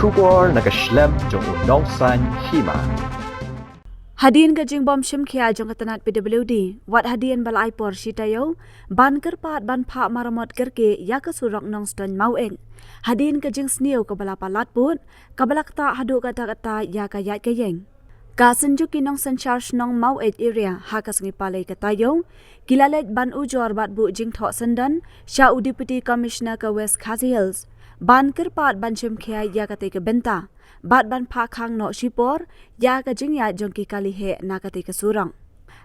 Shubor nakaslem jong udongsan Hima. Hadian gajing bom Shimkhia jong Tnad PWD. Wat hadian balai por sitayo. Ban kerpat ban pak maramot kerke ya ke Surok nong ston Maweit. Hadian gajing sniu ke bala palat put. Kabalak tak hadu kata-kata ya ke yat ke yeng. Ka senjuk kinong sencharge nong Maweit area haka sengi palai katayo. Kilalet ban Ujor bat bu jing thok sendan. Sya Deputy Commissioner ke West Khasi Hills. Ban kerpat ban Shimkhia ya kate ke benta. Bat ban pak hang no shipor ya ka jing ya jong ki kali he na kate ke Surok.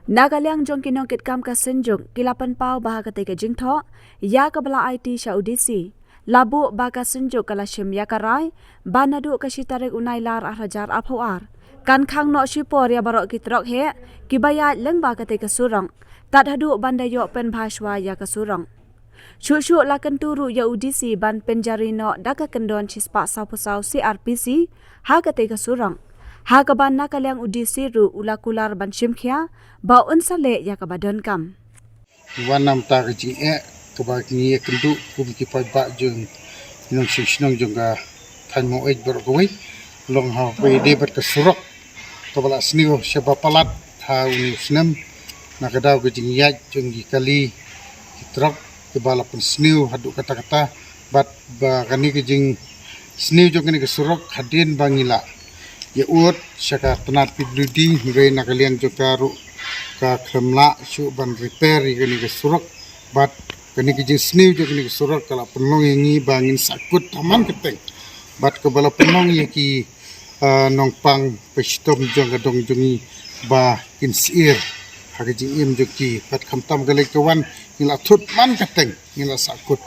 Nagaliang jong kinong kitkam ka senjuk kilapan pau bah kate ke jing thok ya ka bala IT sya UDC. Labu ba ka senjuk kala shim ya karai ban adu ka shitarik unai lar arajar aphoar. Kan khang no shipor ya barok kitrok he kibaya leng ba kate ke Surok. Tat hadu bandayo pen bhashwa ya ke Surok. Syuk-syuk lakan turu ya UDC ban penjari no daka kendon cispak sau-pesau CRPC ha kate ke Surok. Ha ka ban nakaliang UDC ru ulakular ban Shimkhia ba unsale ya ka badon kam. Wanam ta ke ji ke ba ni kendu ku ki pai ba jeng nong shishnong jeng ga tan Maweit berkoi long ha pe de bat ke Surok to bala sniu syaba palat ha unisnem nakadaw ke jing ya jeng gi kali truk ke bala pun sniu hadu kata-kata bat ba kani ke jing sniu jong kani ke Surok hadin bangila ya ut syaka Tnad PWD ngai nakalian jokaru ka khemla syu ban repair kani ke Surok bat kani ke jing sniu jong kani ke Surok kala penong yangi bangin sakut taman keteng bat ke bala penong ye ki nongpang pestom jong gadong jongi ba kin sir hage jing im joki bat khamtam gale kawan ngila thut man kateng ngila sakut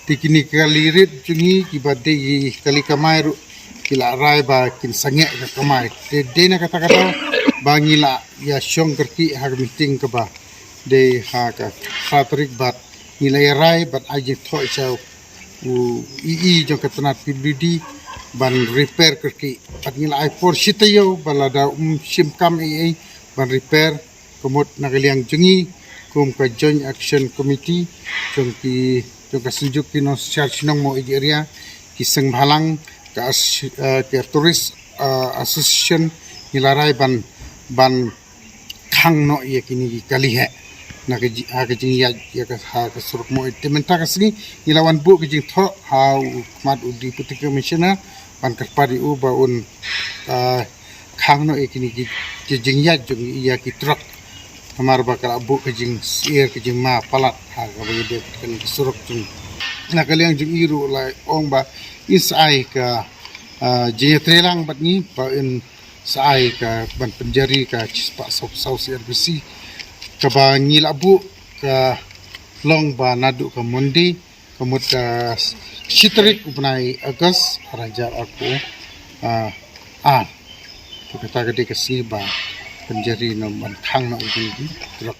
tikini kali rit jungi kibade kali kamai ru kila rai ba kin sange ka kamai de na kata-kata ba ngila ya syong kerki hag meeting ka ba de ha ka fatrik bat ngila ya rai bat aje thoi chau ii jong Tnad PWD ban repair kerki bat ngila ai por sitayo balada simkam ban repair komot nakaliang jungi kum ka joint action committee jong ka senjuk kino charge nong mo area ki seng bhalang ka tourist association nilarai ban khang no ye kini kali he na ka jing ya ka ha ka Surok mo tementa ka sini nilawan bu ki jing tho ha mat Deputy Commissioner ban karpari u ba un khang no ye kini ki jing ya jong ya ki truck hamar bakal abu kejing sir kejing ma palat ha ka bagi de kan Surok jung nakaliang jung iru lai ong ba isai ka je trelang bat ni ba in sai ka ban penjari ka cispa sau CRPC ka ba ngil abu ka long ba nadu ka mundi kamut ka sitrik upnai August rajar aku kata gede ke si ba penjari no ban thang no di truk